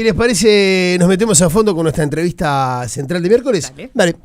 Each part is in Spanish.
¿Qué les parece? Nos metemos a fondo con nuestra entrevista central de miércoles. Dale.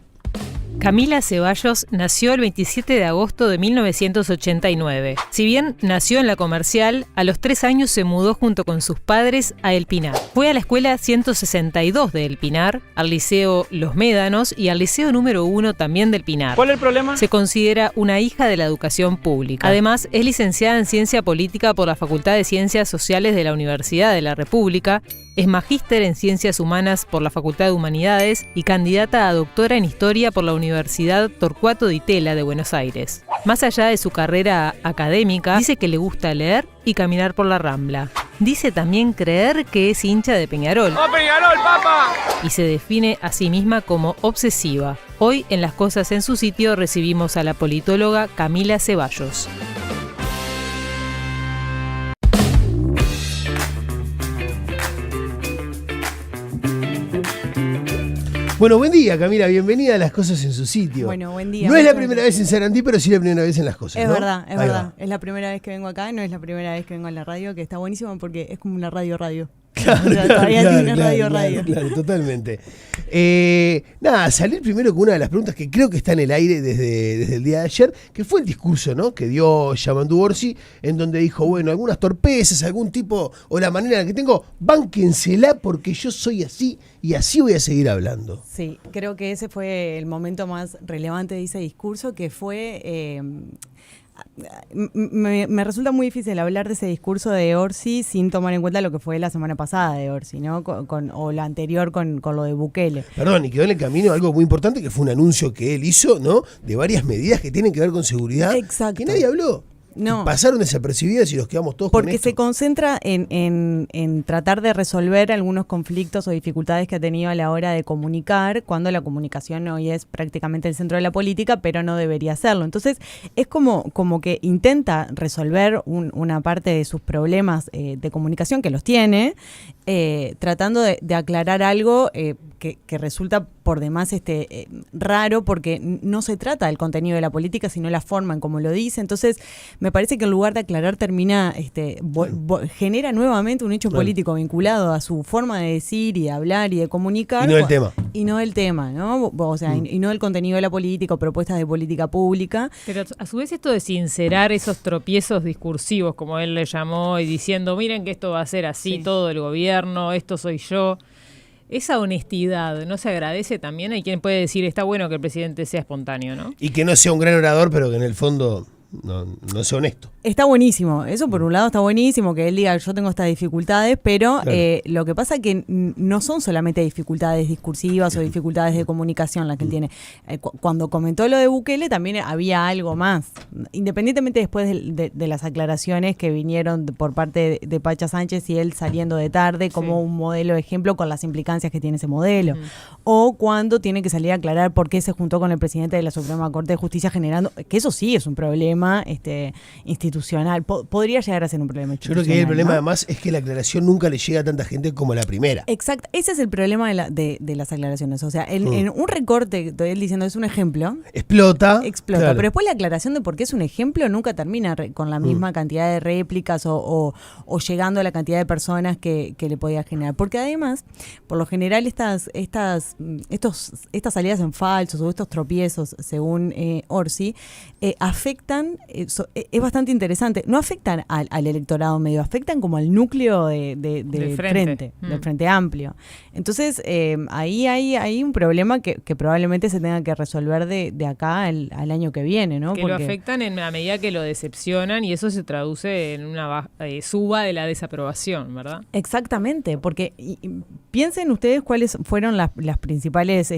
Camila Ceballos nació el 27 de agosto de 1989. Si bien nació en La Comercial, a los 3 años se mudó junto con sus padres a El Pinar. Fue a la escuela 162 de El Pinar, al Liceo Los Médanos y al Liceo número 1 también del Pinar. ¿Cuál es el problema? Se considera una hija de la educación pública. Además, es licenciada en Ciencia Política por la Facultad de Ciencias Sociales de la Universidad de la República, es magíster en Ciencias Humanas por la Facultad de Humanidades y candidata a doctora en Historia por la Universidad Torcuato Di Tella de Buenos Aires. Más allá de su carrera académica, dice que le gusta leer y caminar por la Rambla. Dice también creer que es hincha de Peñarol. ¡Oh, Peñarol, papá! Y se define a sí misma como obsesiva. Hoy, en Las Cosas en su Sitio, recibimos a la politóloga Camila Ceballos. Bueno, buen día, Camila. Bienvenida a Las Cosas en su Sitio. Bueno, buen día. No es la primera vez en Sarandí, pero sí la primera vez en Las Cosas, Es ¿no? verdad, es Ahí verdad. va. Es la primera vez que vengo acá, no es la primera vez que vengo a la radio, que está buenísimo porque es como una radio. Claro, O sea, todavía tiene radio. Claro, totalmente. Nada, salir primero con una de las preguntas que creo que está en el aire desde el día de ayer, que fue el discurso, ¿no?, que dio Yamandu Orsi, en donde dijo, bueno, algunas torpezas, algún tipo, o la manera en la que tengo, bánquensela porque yo soy así y así voy a seguir hablando. Sí, creo que ese fue el momento más relevante de ese discurso, que fue... Me resulta muy difícil hablar de ese discurso de Orsi sin tomar en cuenta lo que fue la semana pasada de Orsi, ¿no? O la anterior con lo de Bukele. Perdón, y quedó en el camino algo muy importante, que fue un anuncio que él hizo, ¿no?, de varias medidas que tienen que ver con seguridad. Exacto. Que nadie habló. No. Y pasaron desapercibidas y nos quedamos todos Porque con esto. se concentra en tratar de resolver algunos conflictos o dificultades que ha tenido a la hora de comunicar, cuando la comunicación hoy es prácticamente el centro de la política, pero no debería serlo. Entonces, es como que intenta resolver una parte de sus problemas de comunicación, que los tiene, tratando de aclarar algo que resulta por demás raro, porque no se trata del contenido de la política, sino la forma en cómo lo dice. Entonces, me parece que en lugar de aclarar termina, genera nuevamente un hecho político vinculado a su forma de decir y de hablar y de comunicar. Y no del tema. Y no del tema, ¿no? O sea, y no del contenido de la política o propuestas de política pública. Pero a su vez esto de sincerar esos tropiezos discursivos, como él le llamó, y diciendo, miren que esto va a ser así, Sí. todo el gobierno, esto soy yo. Esa honestidad, ¿no se agradece también? Hay quien puede decir, está bueno que el presidente sea espontáneo, ¿no? Y que no sea un gran orador, pero que en el fondo no sea honesto. Está buenísimo, eso por un lado está buenísimo, que él diga yo tengo estas dificultades, pero Claro. lo que pasa es que no son solamente dificultades discursivas o dificultades de comunicación las que él tiene. Cuando comentó lo de Bukele también había algo más, independientemente después de las aclaraciones que vinieron por parte de Pacha Sánchez y él saliendo de tarde como un modelo de ejemplo con las implicancias que tiene ese modelo, o cuando tiene que salir a aclarar por qué se juntó con el presidente de la Suprema Corte de Justicia, generando, que eso sí es un problema institucional, podría llegar a ser un problema Yo institucional. creo que el problema ¿no? además es que la aclaración nunca le llega a tanta gente como la primera. Exacto, ese es el problema de las aclaraciones. O sea, en un recorte de él diciendo es un ejemplo, Explota. explota. Claro. Pero después la aclaración de por qué es un ejemplo nunca termina con la misma cantidad de réplicas o llegando a la cantidad de personas que le podía generar. Porque además, por lo general, estas salidas en falsos o estos tropiezos, según Orsi, afectan, es bastante interesante, no afectan al electorado medio, afectan como al núcleo del frente amplio. Entonces, ahí hay un problema que probablemente se tenga que resolver de acá al año que viene, ¿no? Que lo afectan en la medida que lo decepcionan y eso se traduce en una suba de la desaprobación, ¿verdad? Exactamente, porque piensen ustedes cuáles fueron las principales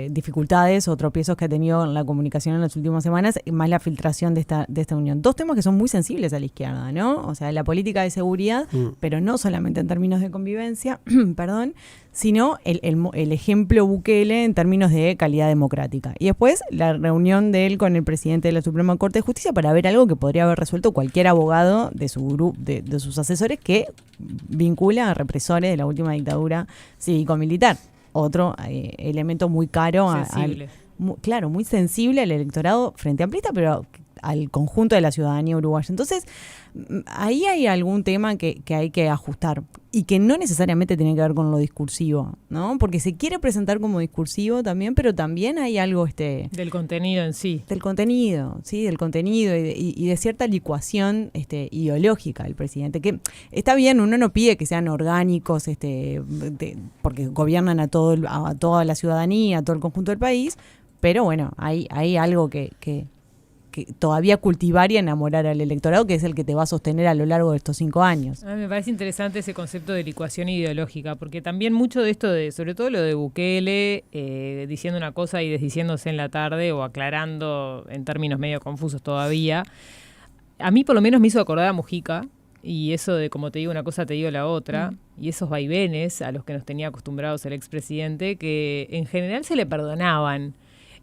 dificultades o tropiezos que ha tenido la comunicación en las últimas semanas, más la filtración de esta unión. Dos temas que son muy sensibles a la izquierda, ¿no? O sea, la política de seguridad, pero no solamente en términos de convivencia, perdón, sino el ejemplo Bukele en términos de calidad democrática. Y después la reunión de él con el presidente de la Suprema Corte de Justicia para ver algo que podría haber resuelto cualquier abogado de su grupo, de sus asesores, que vincula a represores de la última dictadura cívico-militar. Otro elemento muy caro Sensible. muy sensible al electorado frente amplista, pero al conjunto de la ciudadanía uruguaya. Entonces, ahí hay algún tema que hay que ajustar y que no necesariamente tiene que ver con lo discursivo, ¿no? Porque se quiere presentar como discursivo también, pero también hay algo del contenido en sí. Del contenido, sí, del contenido y de cierta licuación ideológica del presidente, que está bien, uno no pide que sean orgánicos, porque gobiernan a toda la ciudadanía, a todo el conjunto del país, pero bueno, hay algo que todavía cultivar y enamorar al electorado, que es el que te va a sostener a lo largo de estos 5 años. A mí me parece interesante ese concepto de licuación ideológica, porque también mucho de esto, sobre todo lo de Bukele, diciendo una cosa y desdiciéndose en la tarde o aclarando en términos medio confusos todavía, a mí por lo menos me hizo acordar a Mujica, y eso de como te digo una cosa, te digo la otra, y esos vaivenes a los que nos tenía acostumbrados el expresidente, que en general se le perdonaban.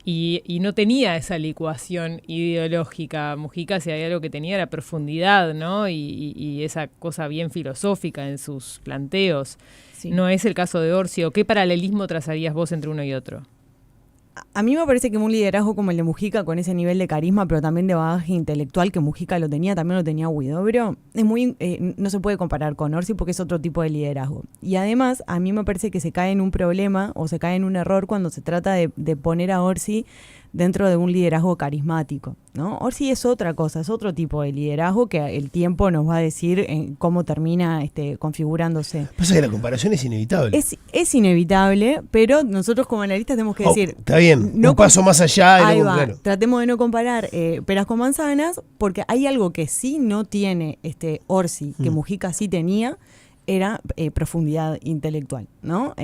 Y no tenía esa licuación ideológica. Mujica, si había algo que tenía, era profundidad, ¿no? Y esa cosa bien filosófica en sus planteos. Sí. No es el caso de Orsi. ¿O qué paralelismo trazarías vos entre uno y otro? A mí me parece que un liderazgo como el de Mujica, con ese nivel de carisma, pero también de bagaje intelectual que Mujica lo tenía, también lo tenía Huidobro, es muy, no se puede comparar con Orsi porque es otro tipo de liderazgo. Y además, a mí me parece que se cae en un problema o se cae en un error cuando se trata de poner a Orsi dentro de un liderazgo carismático, ¿no? Orsi es otra cosa, es otro tipo de liderazgo que el tiempo nos va a decir cómo termina configurándose. Pasa que la comparación es inevitable. Es inevitable, pero nosotros como analistas tenemos que decir... Está bien, un paso más allá. Ahí va, claro. Tratemos de no comparar peras con manzanas, porque hay algo que sí no tiene Orsi, que Mujica sí tenía, era profundidad intelectual, ¿no?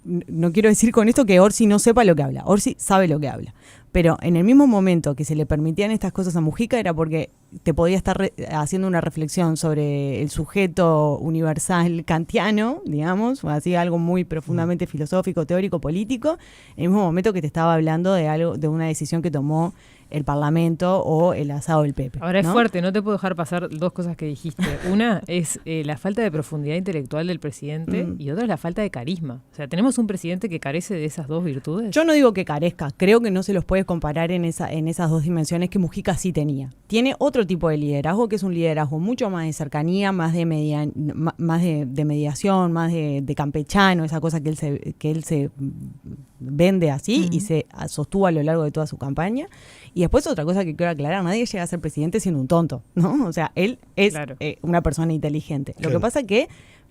No quiero decir con esto que Orsi no sepa lo que habla. Orsi sabe lo que habla. Pero en el mismo momento que se le permitían estas cosas a Mujica era porque te podía estar haciendo una reflexión sobre el sujeto universal kantiano, digamos, o así algo muy profundamente filosófico, teórico, político, en el mismo momento que te estaba hablando de una decisión que tomó el Parlamento o el asado del Pepe. Ahora, ¿no? Es fuerte, no te puedo dejar pasar dos cosas que dijiste. Una es la falta de profundidad intelectual del presidente y otra es la falta de carisma. O sea, ¿tenemos un presidente que carece de esas dos virtudes? Yo no digo que carezca, creo que no se los puede comparar en esas dos dimensiones que Mujica sí tenía. Tiene otro tipo de liderazgo, que es un liderazgo mucho más de cercanía, más de mediación, más de campechano, esa cosa que él se vende así y se sostuvo a lo largo de toda su campaña. Y después otra cosa que quiero aclarar, nadie llega a ser presidente siendo un tonto, ¿no? O sea, él es una persona inteligente. Claro. Lo que pasa es que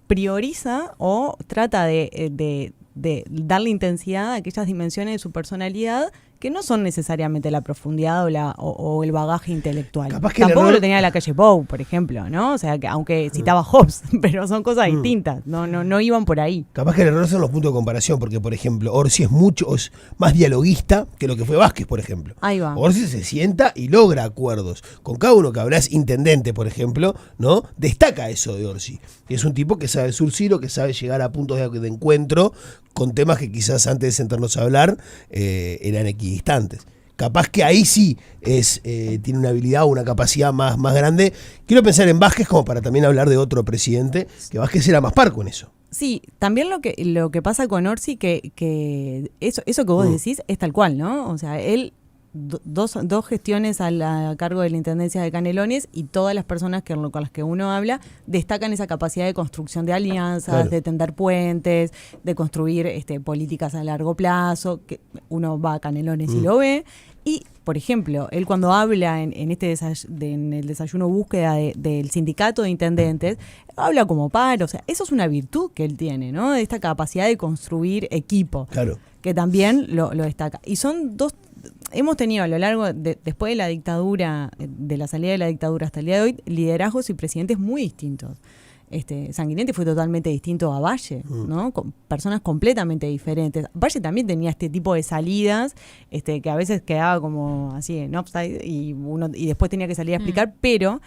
prioriza o trata de darle intensidad a aquellas dimensiones de su personalidad que no son necesariamente la profundidad o el bagaje intelectual. Tampoco lo tenía la calle Pou, por ejemplo, ¿no? O sea, que aunque citaba Hobbes, pero son cosas distintas, no iban por ahí. Capaz que el error son los puntos de comparación, porque, por ejemplo, Orsi es más dialoguista que lo que fue Vázquez, por ejemplo. Ahí va. Orsi se sienta y logra acuerdos. Con cada uno que hablas, intendente, por ejemplo, ¿no? Destaca eso de Orsi. Es un tipo que sabe surcir o que sabe llegar a puntos de encuentro con temas que quizás antes de sentarnos a hablar eran equidistantes. Capaz que ahí sí tiene una habilidad o una capacidad más grande. Quiero pensar en Vázquez como para también hablar de otro presidente, que Vázquez era más par con eso. Sí, también lo que pasa con Orsi, que eso que vos decís es tal cual, ¿no? O sea, él... Dos gestiones a cargo de la Intendencia de Canelones y todas las personas con las que uno habla destacan esa capacidad de construcción de alianzas, claro, de tender puentes, de construir políticas a largo plazo, que uno va a Canelones y lo ve. Y, por ejemplo, él cuando habla en el desayuno búsqueda del sindicato de intendentes, habla como par, o sea, eso es una virtud que él tiene, ¿no? De esta capacidad de construir equipo, claro, que también lo destaca. Y son dos... Hemos tenido a lo largo, después de la dictadura, de la salida de la dictadura hasta el día de hoy, liderazgos y presidentes muy distintos. Sanguinetti fue totalmente distinto a Valle, ¿no? Con personas completamente diferentes. Valle también tenía este tipo de salidas, que a veces quedaba como así en offside y después tenía que salir a explicar, pero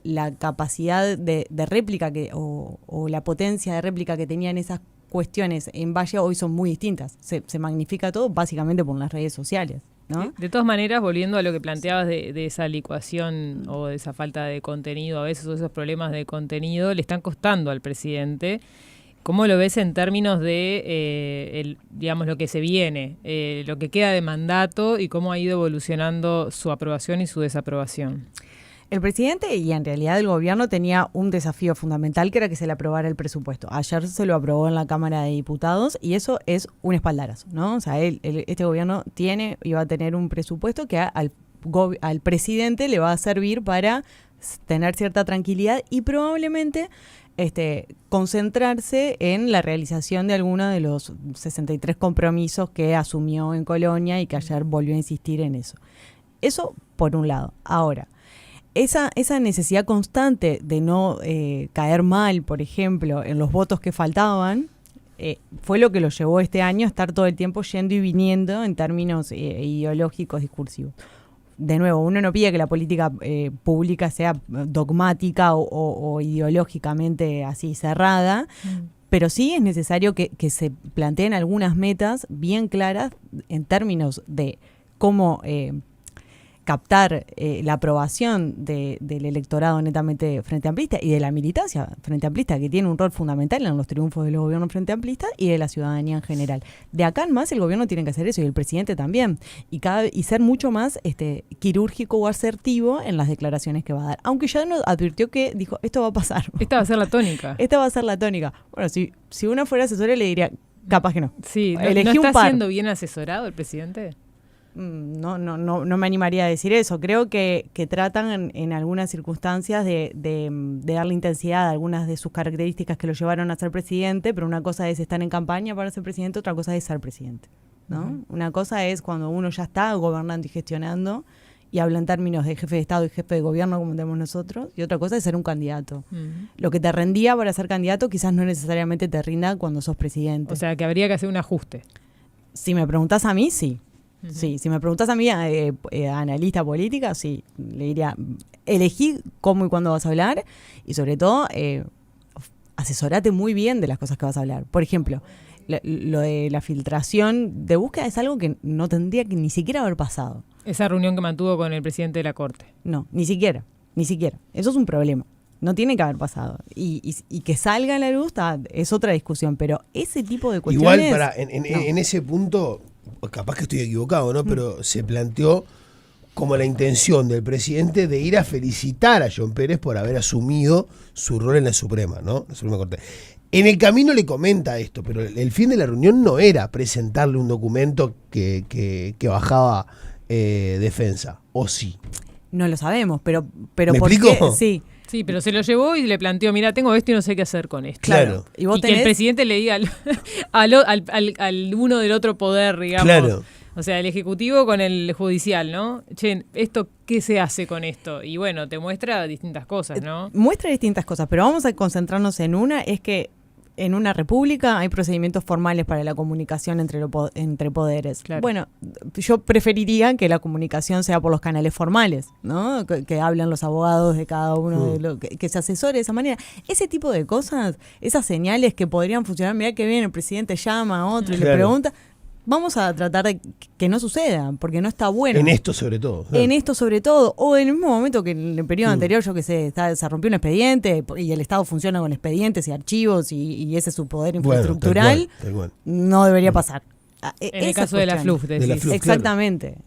la capacidad de réplica o la potencia de réplica que tenían esas cuestiones en Valle hoy son muy distintas. Se magnifica todo básicamente por las redes sociales, ¿no? De todas maneras, volviendo a lo que planteabas de esa licuación o de esa falta de contenido, a veces esos problemas de contenido le están costando al presidente. ¿Cómo lo ves en términos de, digamos, lo que se viene, lo que queda de mandato y cómo ha ido evolucionando su aprobación y su desaprobación? El presidente y en realidad el gobierno tenía un desafío fundamental que era que se le aprobara el presupuesto. Ayer se lo aprobó en la Cámara de Diputados y eso es un espaldarazo, ¿no? O sea, este gobierno tiene y va a tener un presupuesto que al presidente le va a servir para tener cierta tranquilidad y probablemente concentrarse en la realización de algunos de los 63 compromisos que asumió en Colonia y que ayer volvió a insistir en eso. Eso por un lado. Ahora, esa necesidad constante de no caer mal, por ejemplo, en los votos que faltaban, fue lo que lo llevó este año a estar todo el tiempo yendo y viniendo en términos ideológicos, discursivos. De nuevo, uno no pide que la política pública sea dogmática o ideológicamente así cerrada, pero sí es necesario que se planteen algunas metas bien claras en términos de cómo captar la aprobación del electorado netamente frente amplista y de la militancia frente amplista, que tiene un rol fundamental en los triunfos de los gobiernos frente amplistas y de la ciudadanía en general. De acá en más el gobierno tiene que hacer eso y el presidente también, y ser mucho más quirúrgico o asertivo en las declaraciones que va a dar. Aunque ya nos advirtió que dijo, esto va a pasar. Esta va a ser la tónica. Esta va a ser la tónica. Bueno, si uno fuera asesora le diría, capaz que no. Sí, ¿no está siendo bien asesorado el presidente? No me animaría a decir eso. Creo que tratan en algunas circunstancias de darle intensidad a algunas de sus características que lo llevaron a ser presidente, pero una cosa es estar en campaña para ser presidente, otra cosa es ser presidente, ¿no? Uh-huh. Una cosa es cuando uno ya está gobernando y gestionando y habla en términos de jefe de Estado y jefe de gobierno, como tenemos nosotros, y otra cosa es ser un candidato. Uh-huh. Lo que te rendía para ser candidato quizás no necesariamente te rinda cuando sos presidente. O sea, que habría que hacer un ajuste. Si me preguntás a mí, sí. Sí, si me preguntas a mí, analista política, sí, le diría, elegí cómo y cuándo vas a hablar y sobre todo, asesorate muy bien de las cosas que vas a hablar. Por ejemplo, lo de la filtración de búsqueda es algo que no tendría que ni siquiera haber pasado. Esa reunión que mantuvo con el presidente de la Corte. No, ni siquiera. Eso es un problema. No tiene que haber pasado. Y que salga a la luz es otra discusión, pero ese tipo de cuestiones... Igual, en ese punto... Capaz que estoy equivocado, ¿no? Pero se planteó como la intención del presidente de ir a felicitar a John Pérez por haber asumido su rol en la Suprema, ¿no? La Suprema Corte. En el camino le comenta esto, pero el fin de la reunión no era presentarle un documento que bajaba defensa, ¿o sí? No lo sabemos, pero ¿Me ¿por explico? qué? Sí. Sí, pero se lo llevó y le planteó, mira, tengo esto y no sé qué hacer con esto. Claro. Y que el presidente le diga al uno del otro poder, digamos. Claro. O sea, el ejecutivo con el judicial, ¿no? Che, ¿esto qué se hace con esto? Y bueno, te muestra distintas cosas, ¿no? Muestra distintas cosas, pero vamos a concentrarnos en una, es que en una república hay procedimientos formales para la comunicación entre poderes. Claro. Bueno, yo preferiría que la comunicación sea por los canales formales, ¿no? Que hablen los abogados de cada uno, que se asesore de esa manera. Ese tipo de cosas, esas señales que podrían funcionar, mirá que bien, el presidente llama a otro y le pregunta... Vamos a tratar de que no suceda, porque no está bueno. En esto sobre todo. En esto sobre todo. O en el mismo momento que en el periodo anterior, yo que sé, se rompió un expediente y el Estado funciona con expedientes y archivos y ese es su poder infraestructural, tal cual. No debería pasar. En el caso de la FLUF, decís. Exactamente.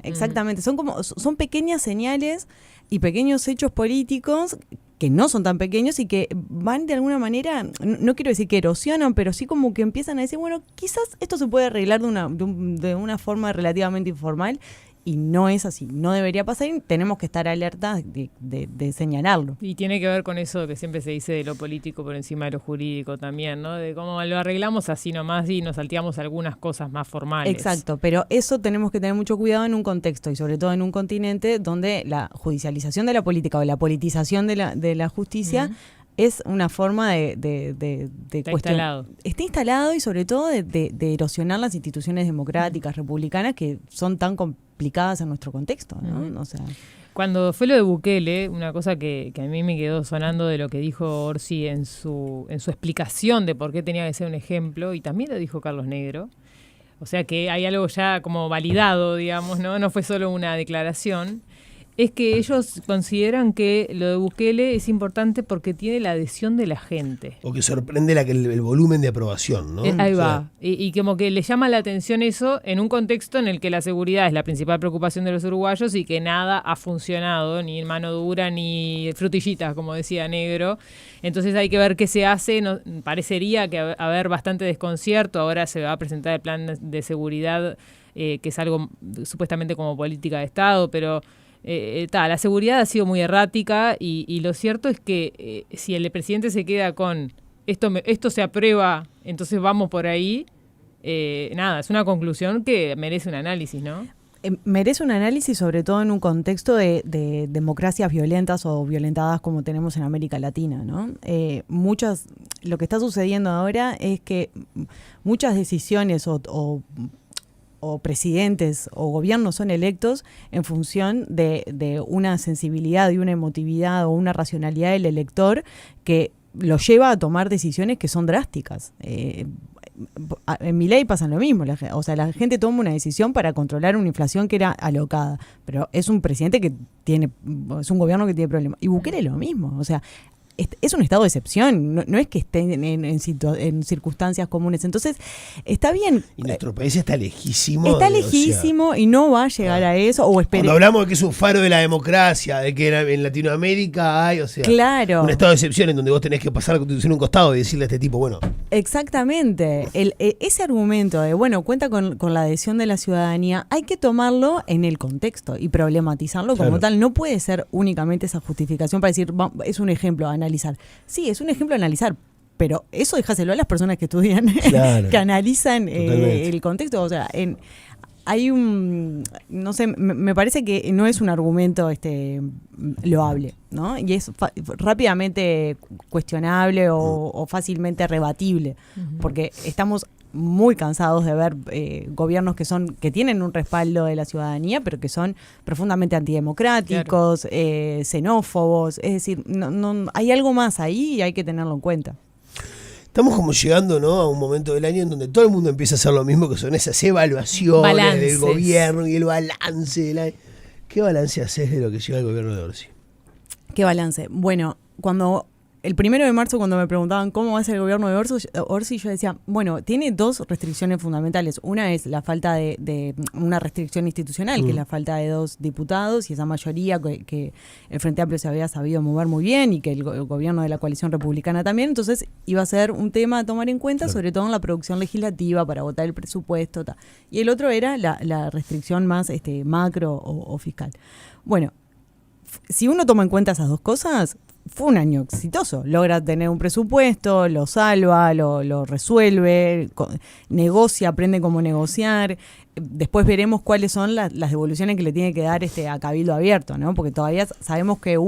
Son pequeñas señales y pequeños hechos políticos que no son tan pequeños y que van de alguna manera, no quiero decir que erosionan, pero sí como que empiezan a decir, bueno, quizás esto se puede arreglar de una forma relativamente informal, y no es así, no debería pasar y tenemos que estar alertas de señalarlo. Y tiene que ver con eso que siempre se dice de lo político por encima de lo jurídico también, ¿no? De cómo lo arreglamos así nomás y nos salteamos algunas cosas más formales. Exacto, pero eso tenemos que tener mucho cuidado en un contexto y sobre todo en un continente donde la judicialización de la política o la politización de la justicia es una forma de está instalado. Está instalado y sobre todo de erosionar las instituciones democráticas, republicanas, que son tan complicadas en nuestro contexto, ¿no? O sea, cuando fue lo de Bukele, una cosa que a mí me quedó sonando de lo que dijo Orsi en su explicación de por qué tenía que ser un ejemplo, y también lo dijo Carlos Negro, o sea que hay algo ya como validado, digamos, no fue solo una declaración. es que ellos consideran que lo de Bukele es importante porque tiene la adhesión de la gente. O que sorprende el volumen de aprobación, ¿no? Ahí va. Y como que le llama la atención eso en un contexto en el que la seguridad es la principal preocupación de los uruguayos y que nada ha funcionado, ni en mano dura, ni frutillitas, como decía Negro. Entonces hay que ver qué se hace. Parecería que va a haber bastante desconcierto. Ahora se va a presentar el plan de seguridad, que es algo supuestamente como política de Estado, pero... la seguridad ha sido muy errática y lo cierto es que si el presidente se queda con esto se aprueba, entonces vamos por ahí, es una conclusión que merece un análisis, ¿no? Merece un análisis, sobre todo en un contexto de democracias violentas o violentadas como tenemos en América Latina, ¿no? Lo que está sucediendo ahora es que muchas decisiones o presidentes o gobiernos son electos en función de una sensibilidad y una emotividad o una racionalidad del elector que lo lleva a tomar decisiones que son drásticas. En Milei pasa lo mismo, la gente toma una decisión para controlar una inflación que era alocada, pero es un presidente es un gobierno que tiene problemas. Y Bukele lo mismo, o sea, es un estado de excepción, no es que esté en circunstancias comunes. Entonces, está bien. Y nuestro país está lejísimo. Está lejísimo y no va a llegar a eso. Cuando hablamos de que es un faro de la democracia, de que en Latinoamérica hay, claro, un estado de excepción en donde vos tenés que pasar la Constitución a un costado y decirle a este tipo, bueno. Exactamente. Ese argumento de, cuenta con la adhesión de la ciudadanía, hay que tomarlo en el contexto y problematizarlo como tal. No puede ser únicamente esa justificación para decir, es un ejemplo, analizar. Sí, es un ejemplo a analizar, pero eso déjaselo a las personas que estudian, que analizan el contexto. O sea, hay no sé, me parece que no es un argumento loable, ¿no? Y es rápidamente cuestionable o fácilmente rebatible, porque estamos muy cansados de ver gobiernos que tienen un respaldo de la ciudadanía, pero que son profundamente antidemocráticos, xenófobos. Es decir, no hay algo más ahí y hay que tenerlo en cuenta. Estamos como llegando, ¿no?, a un momento del año en donde todo el mundo empieza a hacer lo mismo, que son esas evaluaciones del gobierno y el balance del año. ¿Qué balance haces de lo que lleva el gobierno de Orsi? ¿Qué balance? Bueno, el 1 de marzo, cuando me preguntaban cómo va a ser el gobierno de Orsi, yo decía, tiene dos restricciones fundamentales. Una es la falta de una restricción institucional, que es la falta de 2 diputados y esa mayoría que el Frente Amplio se había sabido mover muy bien y que el gobierno de la coalición republicana también. Entonces iba a ser un tema a tomar en cuenta, sobre todo en la producción legislativa para votar el presupuesto. Y el otro era la restricción más macro o fiscal. Bueno, si uno toma en cuenta esas dos cosas, fue un año exitoso. Logra tener un presupuesto, lo salva, lo resuelve, negocia, aprende cómo negociar. Después veremos cuáles son las devoluciones que le tiene que dar a Cabildo Abierto, ¿no? Porque todavía sabemos que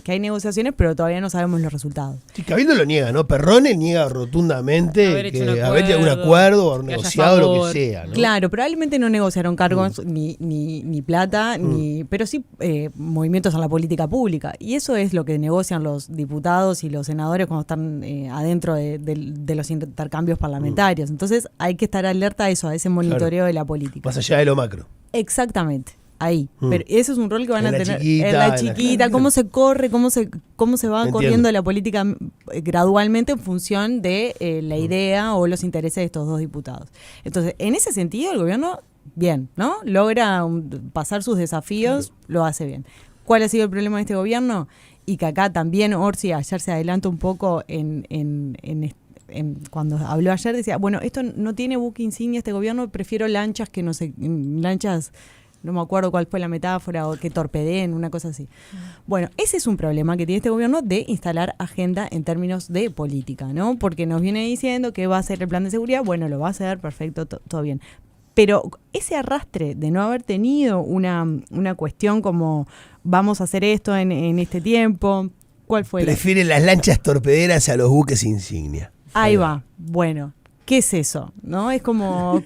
que hay negociaciones, pero todavía no sabemos los resultados. Sí, Cabildo lo niega, ¿no? Perrone niega rotundamente haber hecho algún acuerdo o haber negociado lo que sea, ¿no? Claro, probablemente no negociaron cargos ni plata, pero sí movimientos en la política pública. Y eso es lo que negocian los diputados y los senadores cuando están adentro de los intercambios parlamentarios. Entonces hay que estar alerta a eso, a ese monitoreo de la política. Más allá de lo macro. Exactamente, ahí. Pero ese es un rol que van a tener chiquita, en la chiquita, cómo se corre, cómo se va corriendo la política gradualmente en función de la idea o los intereses de estos 2 diputados. Entonces, en ese sentido, el gobierno, bien, ¿no? Logra pasar sus desafíos, lo hace bien. ¿Cuál ha sido el problema de este gobierno? Y que acá también Orsi ayer se adelanta un poco cuando habló ayer, decía, esto no tiene buque insignia este gobierno, prefiero lanchas que lanchas, no me acuerdo cuál fue la metáfora, o que torpedeen, una cosa así. Bueno, ese es un problema que tiene este gobierno de instalar agenda en términos de política, ¿no? Porque nos viene diciendo que va a hacer el plan de seguridad, lo va a hacer, perfecto, todo bien. Pero ese arrastre de no haber tenido una cuestión como vamos a hacer esto en este tiempo, ¿cuál fue? Prefiere las lanchas torpederas a los buques insignia. Ahí va. ¿Qué es eso? ¿No? Es como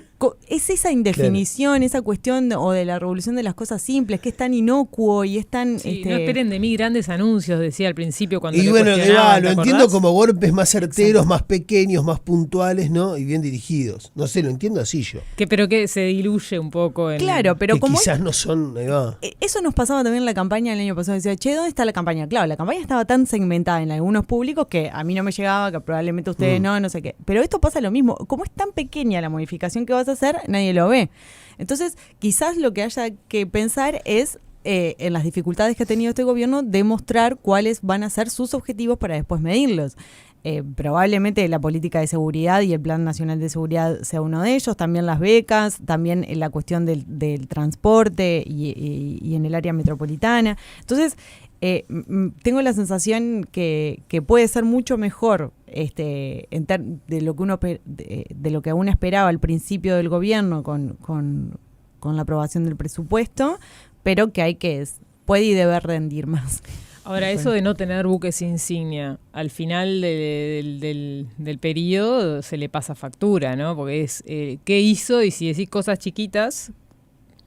Es esa indefinición, esa cuestión o de la revolución de las cosas simples, que es tan inocuo y es tan... Sí, no esperen de mí grandes anuncios, decía al principio cuando y le bueno, cuestionaban, lo ¿te entiendo acordás? como golpes más certeros, más pequeños, más puntuales, ¿no? Y bien dirigidos. No sé, lo entiendo así yo. Pero que se diluye un poco en... Claro, pero que como... quizás no son... Ahí va. Eso nos pasaba también en la campaña del año pasado. Decía, che, ¿dónde está la campaña? Claro, la campaña estaba tan segmentada en algunos públicos que a mí no me llegaba, que probablemente a ustedes no sé qué. Pero esto pasa lo mismo. Como es tan pequeña la modificación que vas a hacer, nadie lo ve. Entonces, quizás lo que haya que pensar es, en las dificultades que ha tenido este gobierno, demostrar cuáles van a ser sus objetivos para después medirlos. Probablemente la política de seguridad y el Plan Nacional de Seguridad sea uno de ellos, también las becas, también la cuestión del transporte y en el área metropolitana. Entonces, tengo la sensación que puede ser mucho mejor de lo que uno esperaba al principio del gobierno con la aprobación del presupuesto, pero que puede y debe rendir más. Ahora, eso de no tener buques insignia, al final del periodo se le pasa factura, ¿no? Porque es, ¿qué hizo? Y si decís cosas chiquitas,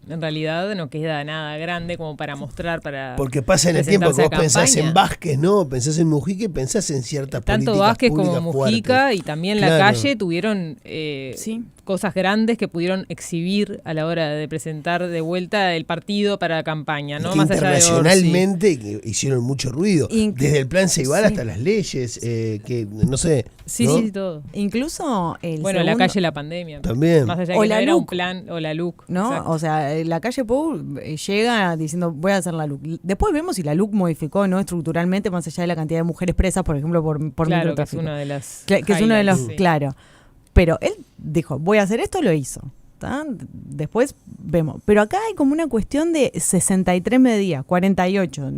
en realidad no queda nada grande como para mostrar, para porque pasa en el tiempo que vos pensás en Vázquez, ¿no? Pensás en Mujica y pensás en ciertas tanto políticas Vázquez públicas como Mujica fuertes. y también Claro. La Calle tuvieron Sí. cosas grandes que pudieron exhibir a la hora de presentar de vuelta el partido para la campaña, Y ¿no? que Más allá de Orsi. internacionalmente que hicieron mucho ruido. Desde el plan Ceibal sí. hasta las leyes, que no sé. Sí, ¿no? sí, todo. Incluso el Bueno, segundo, La Calle, la pandemia. También. Más allá de O que la no era un LUC. plan, o la LUC. ¿no? Exacto. O sea, la calle Pou llega diciendo voy a hacer la LUC. Después vemos si la LUC modificó, ¿no? Estructuralmente, más allá de la cantidad de mujeres presas, por ejemplo, por claro, que es microtráfico. una de las Que es uno de los, highlights, sí. claro. Pero él dijo, voy a hacer esto, lo hizo. ¿Tá? Después vemos. Pero acá hay como una cuestión de 63 medidas, 48.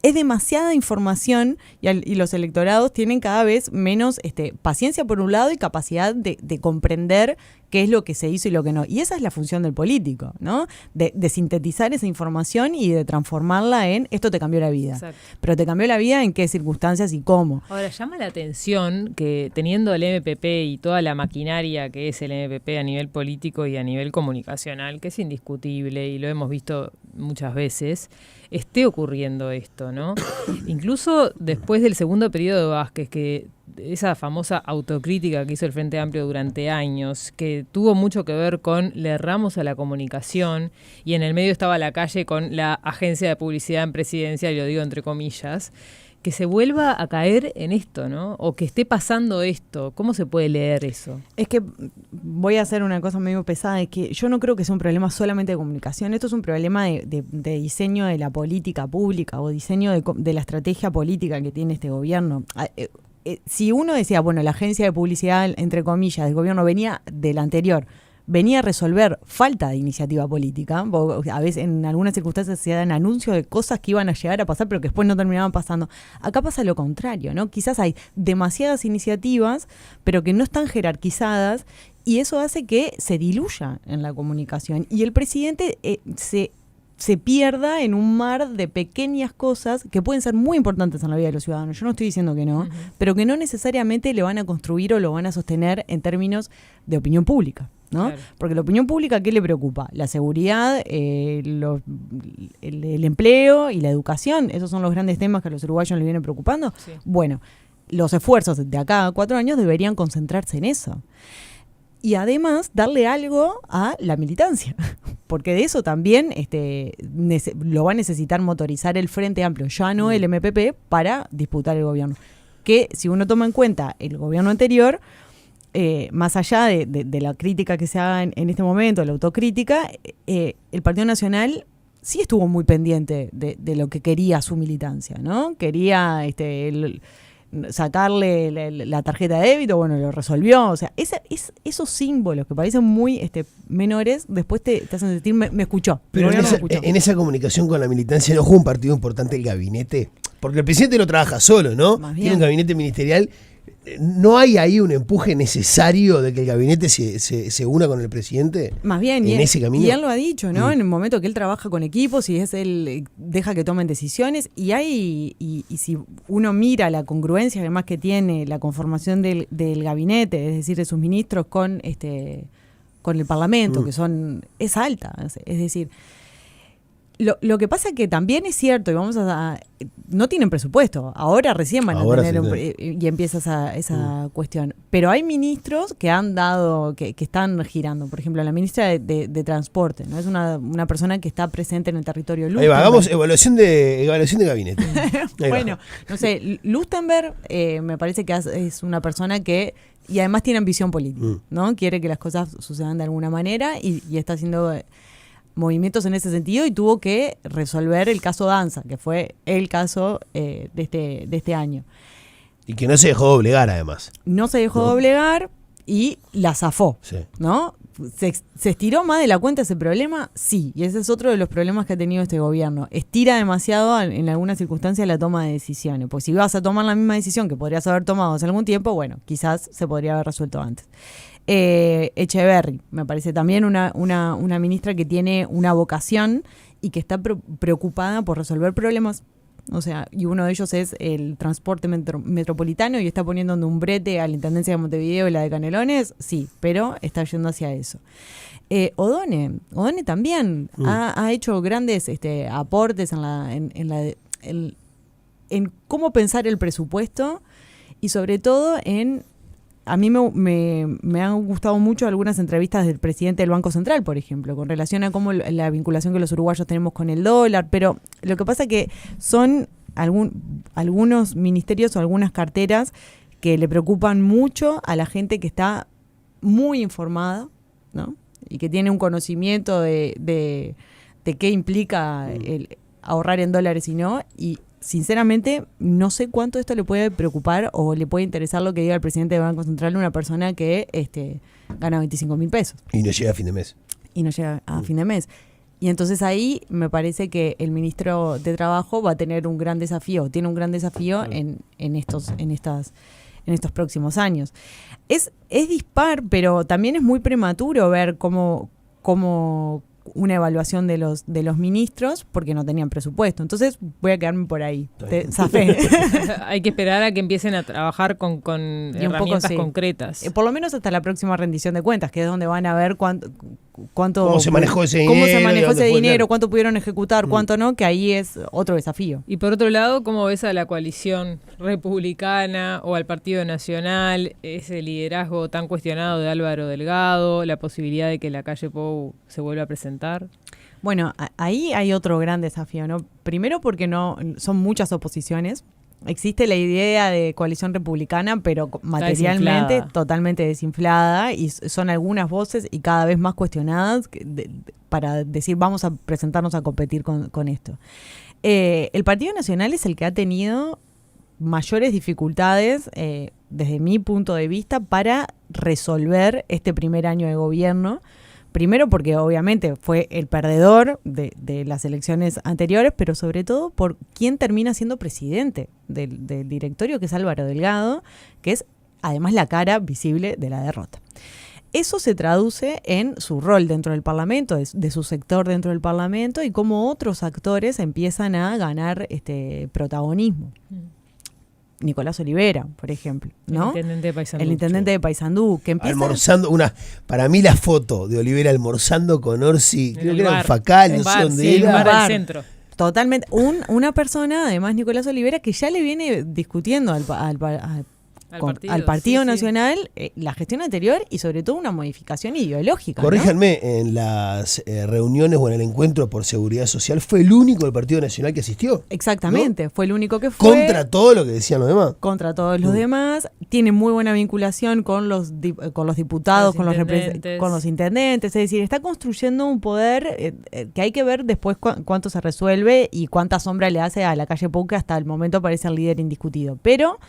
Es demasiada información y los electorados tienen cada vez menos paciencia por un lado y capacidad de comprender qué es lo que se hizo y lo que no. Y esa es la función del político, ¿no? De sintetizar esa información y de transformarla en esto te cambió la vida. Exacto. Pero te cambió la vida en qué circunstancias y cómo. Ahora, llama la atención que teniendo el MPP y toda la maquinaria que es el MPP a nivel político y a nivel comunicacional, que es indiscutible y lo hemos visto muchas veces, esté ocurriendo esto, ¿no? Incluso después del segundo periodo de Vázquez, que esa famosa autocrítica que hizo el Frente Amplio durante años, que tuvo mucho que ver con le erramos a la comunicación, y en el medio estaba La Calle con la agencia de publicidad en presidencia, y lo digo entre comillas, que se vuelva a caer en esto, ¿no? O que esté pasando esto. ¿Cómo se puede leer eso? Es que voy a hacer una cosa medio pesada, es que yo no creo que sea un problema solamente de comunicación, esto es un problema de diseño de la política pública o diseño de la estrategia política que tiene este gobierno. Si uno decía, bueno, la agencia de publicidad, entre comillas, del gobierno venía del anterior, venía a resolver falta de iniciativa política, a veces en algunas circunstancias se dan anuncios de cosas que iban a llegar a pasar pero que después no terminaban pasando. Acá pasa lo contrario, ¿no? Quizás hay demasiadas iniciativas pero que no están jerarquizadas y eso hace que se diluya en la comunicación y el presidente se pierda en un mar de pequeñas cosas que pueden ser muy importantes en la vida de los ciudadanos. Yo no estoy diciendo que no, pero que no necesariamente le van a construir o lo van a sostener en términos de opinión pública, ¿no? Claro. Porque la opinión pública, ¿qué le preocupa? La seguridad, el empleo y la educación. Esos son los grandes temas que a los uruguayos les vienen preocupando. Sí. Bueno, los esfuerzos de acá a 4 años deberían concentrarse en eso. Y además darle algo a la militancia, porque de eso también lo va a necesitar motorizar el Frente Amplio, ya no el MPP, para disputar el gobierno. Que si uno toma en cuenta el gobierno anterior, más allá de la crítica que se haga en este momento, la autocrítica, el Partido Nacional sí estuvo muy pendiente de lo que quería su militancia, ¿no? Quería sacarle la tarjeta de débito, bueno, lo resolvió. O sea, esos símbolos que parecen muy menores, después te hacen sentir, me escuchó. Pero me escuchó. en esa comunicación con la militancia no jugó un partido importante el gabinete, porque el presidente no trabaja solo, ¿no? Más bien. Tiene un gabinete ministerial ¿no hay ahí un empuje necesario de que el gabinete se una con el presidente? Más bien, en ese camino. Y él lo ha dicho, ¿no? En el momento que él trabaja con equipos y es él deja que tomen decisiones, y si uno mira la congruencia además que tiene la conformación del gabinete, es decir, de sus ministros con el Parlamento, que es alta, es decir. Lo que pasa que también es cierto, y no tienen presupuesto, ahora recién van a tener y empieza esa cuestión. Pero hay ministros que han dado, que están girando. Por ejemplo, la ministra de Transporte, ¿no? Es una persona que está presente en el territorio de Lustenberg. Ahí va, hagamos evaluación de gabinete. Bueno, no sé, Lustenberg me parece que es una persona que, y además tiene ambición política, ¿no? Quiere que las cosas sucedan de alguna manera y está haciendo movimientos en ese sentido, y tuvo que resolver el caso Danza, que fue el caso de este año. Y que no se dejó doblegar, además. No se dejó doblegar y la zafó, ¿no? ¿Se estiró más de la cuenta ese problema? Sí, y ese es otro de los problemas que ha tenido este gobierno. Estira demasiado en algunas circunstancias la toma de decisiones, pues si vas a tomar la misma decisión que podrías haber tomado hace algún tiempo, bueno, quizás se podría haber resuelto antes. Echeverri, me parece también una ministra que tiene una vocación y que está preocupada por resolver problemas. O sea, y uno de ellos es el transporte metropolitano, y está poniendo un brete a la Intendencia de Montevideo y la de Canelones, sí, pero está yendo hacia eso. O'Donnell también ha hecho grandes aportes en cómo pensar el presupuesto, y sobre todo a mí me han gustado mucho algunas entrevistas del presidente del Banco Central, por ejemplo, con relación a cómo la vinculación que los uruguayos tenemos con el dólar, pero lo que pasa es que son algunos ministerios o algunas carteras que le preocupan mucho a la gente que está muy informada, ¿no? Y que tiene un conocimiento de qué implica el ahorrar en dólares y no, y sinceramente no sé cuánto esto le puede preocupar o le puede interesar lo que diga el presidente del Banco Central, una persona que gana 25.000 pesos. Y no llega a fin de mes. Fin de mes. Y entonces ahí me parece que el ministro de Trabajo va a tener un gran desafío, tiene un gran desafío en estos próximos años. Es dispar, pero también es muy prematuro ver cómo una evaluación de los ministros, porque no tenían presupuesto. Entonces voy a quedarme por ahí. Zafé. Hay que esperar a que empiecen a trabajar con herramientas concretas. Por lo menos hasta la próxima rendición de cuentas, que es donde van a ver cuánto cómo se manejó ese dinero, cuánto pudieron ejecutar, cuánto no, que ahí es otro desafío. Y por otro lado, ¿cómo ves a la coalición republicana o al Partido Nacional, ese liderazgo tan cuestionado de Álvaro Delgado, la posibilidad de que Lacalle Pou se vuelva a presentar? Bueno, ahí hay otro gran desafío, ¿no? Primero porque no son muchas oposiciones. Existe la idea de coalición republicana, pero materialmente totalmente desinflada, y son algunas voces y cada vez más cuestionadas para decir vamos a presentarnos a competir con esto. El Partido Nacional es el que ha tenido mayores dificultades, desde mi punto de vista, para resolver este primer año de gobierno. Primero porque obviamente fue el perdedor de las elecciones anteriores, pero sobre todo por quién termina siendo presidente del directorio, que es Álvaro Delgado, que es además la cara visible de la derrota. Eso se traduce en su rol dentro del Parlamento, de su sector dentro del Parlamento, y cómo otros actores empiezan a ganar protagonismo. Nicolás Olivera, por ejemplo, ¿no? El intendente de Paysandú, que empieza almorzando, para mí la foto de Olivera almorzando con Orsi, creo que era un Facal, no sé dónde era. Un bar del centro. Totalmente. Una persona, además Nicolás Olivera, que ya le viene discutiendo al Partido Nacional la gestión anterior, y sobre todo una modificación ideológica. Corríjanme, ¿no? En las reuniones o en el encuentro por seguridad social fue el único del Partido Nacional que asistió. Exactamente, ¿no? Fue el único que fue. Contra todo lo que decían los demás. Contra todos los demás. Tiene muy buena vinculación con los diputados, con los intendentes. Es decir, está construyendo un poder que hay que ver después cuánto se resuelve y cuánta sombra le hace a Lacalle Pou, que hasta el momento parece el líder indiscutido. Pero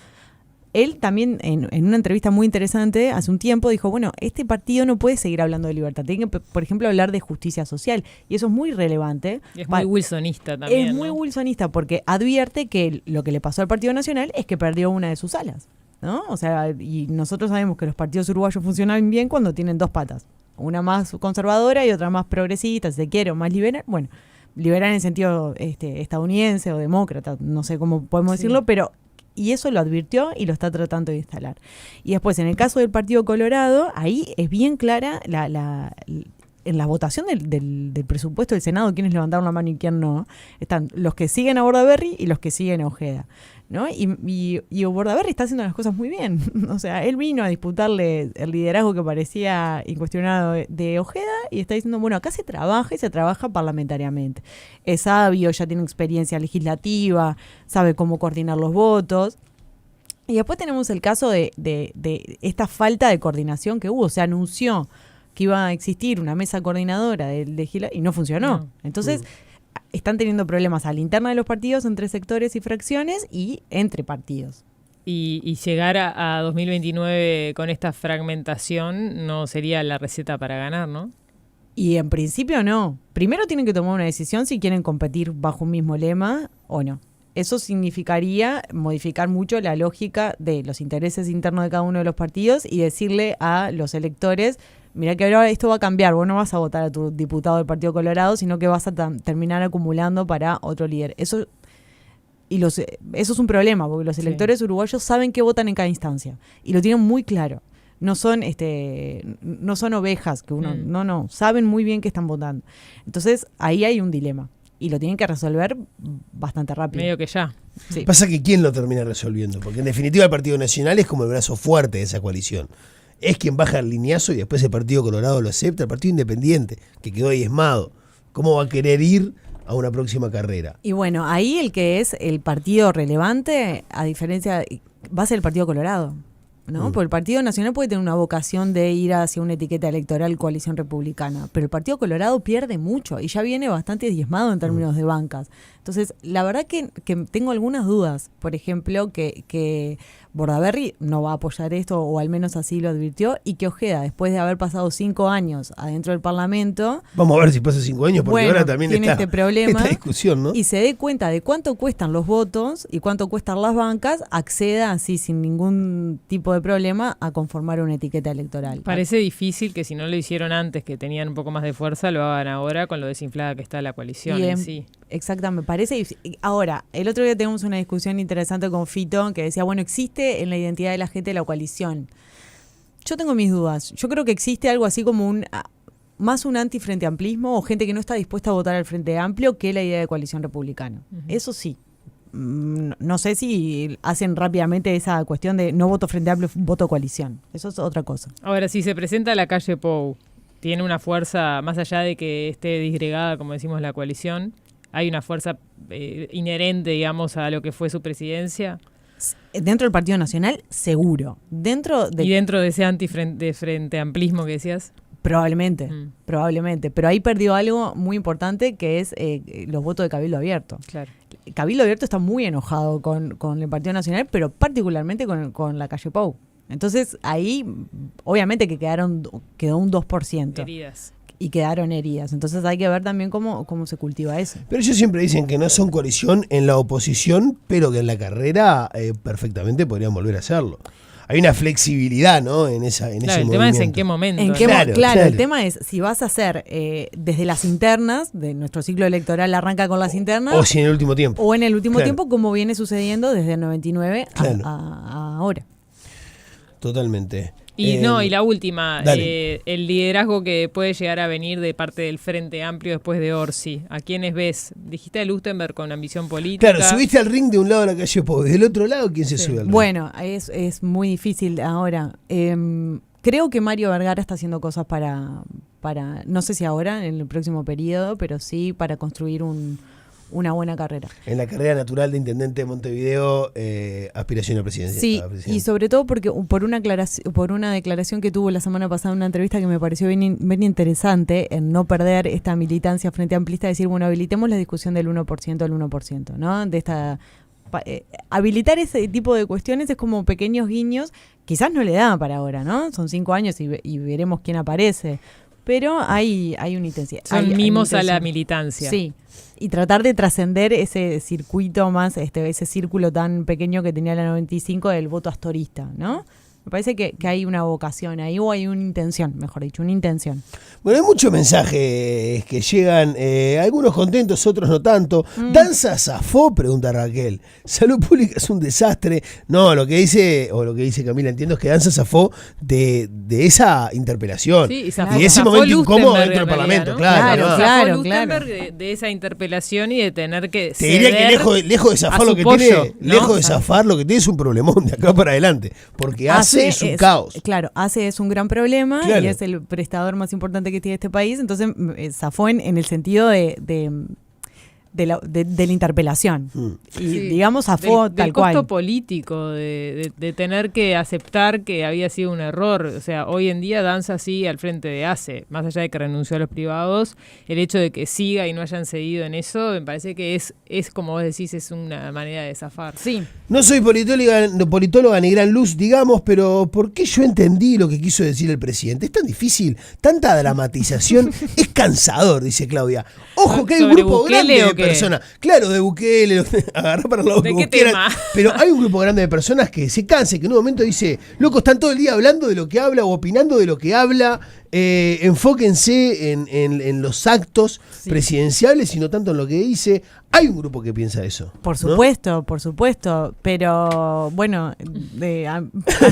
él también, en una entrevista muy interesante hace un tiempo, dijo, bueno, este partido no puede seguir hablando de libertad, tiene que, por ejemplo, hablar de justicia social, y eso es muy relevante. Y es muy wilsonista también. Es muy wilsonista porque advierte que lo que le pasó al Partido Nacional es que perdió una de sus alas, ¿no? O sea, y nosotros sabemos que los partidos uruguayos funcionan bien cuando tienen dos patas. Una más conservadora y otra más progresista, si se quiere, o más liberal. Bueno, liberal en el sentido estadounidense o demócrata, no sé cómo podemos decirlo, pero... Y eso lo advirtió y lo está tratando de instalar. Y después, en el caso del Partido Colorado, ahí es bien clara en la votación del presupuesto del Senado, quiénes levantaron la mano y quién no. Están los que siguen a Bordaberry y los que siguen a Ojeda, ¿no? Y Bordaberry está haciendo las cosas muy bien. O sea, él vino a disputarle el liderazgo que parecía incuestionado de Ojeda y está diciendo, bueno, acá se trabaja y se trabaja parlamentariamente. Es sabio, ya tiene experiencia legislativa, sabe cómo coordinar los votos. Y después tenemos el caso de esta falta de coordinación que hubo. Se anunció que iba a existir una mesa coordinadora del legislativo y no funcionó. No. Entonces... están teniendo problemas a la interna de los partidos, entre sectores y fracciones y entre partidos. Y llegar a 2029 con esta fragmentación no sería la receta para ganar, ¿no? Y en principio no. Primero tienen que tomar una decisión si quieren competir bajo un mismo lema o no. Eso significaría modificar mucho la lógica de los intereses internos de cada uno de los partidos y decirle a los electores... Mirá que ahora esto va a cambiar, vos no vas a votar a tu diputado del Partido Colorado, sino que vas a terminar acumulando para otro líder. Eso es un problema, porque los electores uruguayos saben que votan en cada instancia y lo tienen muy claro. No son ovejas que uno no saben muy bien que están votando. Entonces ahí hay un dilema y lo tienen que resolver bastante rápido. Medio que ya. Sí. Pasa que ¿quién lo termina resolviendo? Porque en definitiva el Partido Nacional es como el brazo fuerte de esa coalición. Es quien baja el lineazo y después el Partido Colorado lo acepta, el Partido Independiente, que quedó diezmado. ¿Cómo va a querer ir a una próxima carrera? Y bueno, ahí el que es el partido relevante, a diferencia, va a ser el Partido Colorado, ¿no? Porque el Partido Nacional puede tener una vocación de ir hacia una etiqueta electoral coalición republicana, pero el Partido Colorado pierde mucho y ya viene bastante diezmado en términos de bancas. Entonces, la verdad que tengo algunas dudas. Por ejemplo, que Bordaberry no va a apoyar esto, o al menos así lo advirtió, y que Ojeda, después de haber pasado 5 años adentro del Parlamento... Vamos a ver si pasa 5 años, porque ahora también tiene este problema, esta discusión, ¿no? Y se dé cuenta de cuánto cuestan los votos y cuánto cuestan las bancas, acceda así sin ningún tipo de problema a conformar una etiqueta electoral. Parece difícil que si no lo hicieron antes, que tenían un poco más de fuerza, lo hagan ahora con lo desinflada que está la coalición en sí. Exactamente, parece difícil. Ahora, el otro día tenemos una discusión interesante con Fito que decía, bueno, existe en la identidad de la gente la coalición. Yo tengo mis dudas. Yo creo que existe algo así como más un anti-frente amplismo o gente que no está dispuesta a votar al Frente Amplio que la idea de coalición republicana. Eso sí. No sé si hacen rápidamente esa cuestión de no voto Frente Amplio, voto coalición. Eso es otra cosa. Ahora, si se presenta a la calle Pou, tiene una fuerza, más allá de que esté disgregada, como decimos, la coalición, hay una fuerza inherente, digamos, a lo que fue su presidencia. Dentro del Partido Nacional, seguro. ¿Y dentro de ese anti-frente amplismo que decías? Probablemente. Pero ahí perdió algo muy importante, que es los votos de Cabildo Abierto. Claro. Cabildo Abierto está muy enojado con el Partido Nacional, pero particularmente con la calle Pou. Entonces ahí, obviamente que quedó un 2%. Heridas. Y quedaron heridas. Entonces hay que ver también cómo se cultiva eso. Pero ellos siempre dicen que no son coalición en la oposición, pero que en la carrera perfectamente podrían volver a hacerlo. Hay una flexibilidad, ¿no? En ese movimiento. El tema es en qué momento. Claro, el tema es si vas a hacer desde las internas, de nuestro ciclo electoral arranca con las internas. O si en el último tiempo. O en el último tiempo, como viene sucediendo desde el 99 a ahora. Totalmente. Y la última, el liderazgo que puede llegar a venir de parte del Frente Amplio después de Orsi. ¿A quiénes ves? Dijiste a Lustenberg con ambición política. Claro, subiste al ring de un lado de la calle Pou. Del otro lado, ¿quién se sube al ring? Bueno, es muy difícil ahora. Creo que Mario Vergara está haciendo cosas para, no sé si ahora, en el próximo periodo, pero sí para construir una buena carrera. En la carrera natural de intendente de Montevideo, aspiración a presidencia. Sí, y sobre todo porque por una declaración que tuvo la semana pasada en una entrevista que me pareció bien interesante, en no perder esta militancia frente amplista, decir, bueno, habilitemos la discusión del 1% al 1%, ¿no? De esta habilitar ese tipo de cuestiones es como pequeños guiños, quizás no le da para ahora, ¿no? Son 5 años y veremos quién aparece. pero hay una intensidad. Son mimos a la militancia. Sí. Y tratar de trascender ese circuito más, ese círculo tan pequeño que tenía la 95 del voto astorista, ¿no? Me parece que hay una vocación ahí, o hay una intención, mejor dicho, una intención. Bueno, hay muchos mensajes que llegan, algunos contentos, otros no tanto. ¿Danza zafó? Pregunta Raquel. Salud pública es un desastre. No, lo que dice Camila, entiendo, es que Danza zafó de esa interpelación. Sí, y de ese momento incómodo dentro del Parlamento, ¿no? Claro. De esa interpelación y de tener que te diría que lejos de zafar lo que tiene, ¿no? Lejos de zafar lo que tiene es un problemón de acá para adelante, porque hace es un caos. Claro, ACE es un gran problema, claro, y es el prestador más importante que tiene este país, entonces zafó en el sentido de la interpelación. Y digamos zafó tal cual. Del costo político, de tener que aceptar que había sido un error. O sea, hoy en día Danza sigue al frente de ACE, más allá de que renunció a los privados, el hecho de que siga y no hayan cedido en eso, me parece que es como vos decís, es una manera de zafar. Sí. No soy politóloga ni gran luz, digamos, pero ¿por qué yo entendí lo que quiso decir el presidente? Es tan difícil, tanta dramatización, es cansador, dice Claudia. Ojo que hay un grupo grande de personas. Claro, de Bukele, agarrá para los ¿De qué tema? Pero hay un grupo grande de personas que se cansa, que en un momento dice, loco, están todo el día hablando de lo que habla o opinando de lo que habla. Enfóquense en los actos presidenciales y no tanto en lo que dice. Hay un grupo que piensa eso. Por supuesto, pero bueno, a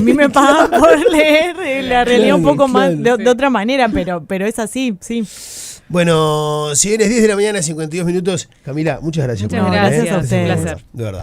mí me pagan por leer la realidad un poco más de otra manera, pero es así, sí. Bueno, si eres 10 de la mañana, 52 minutos, Camila, muchas gracias. Muchas gracias a ustedes. Un placer. De verdad.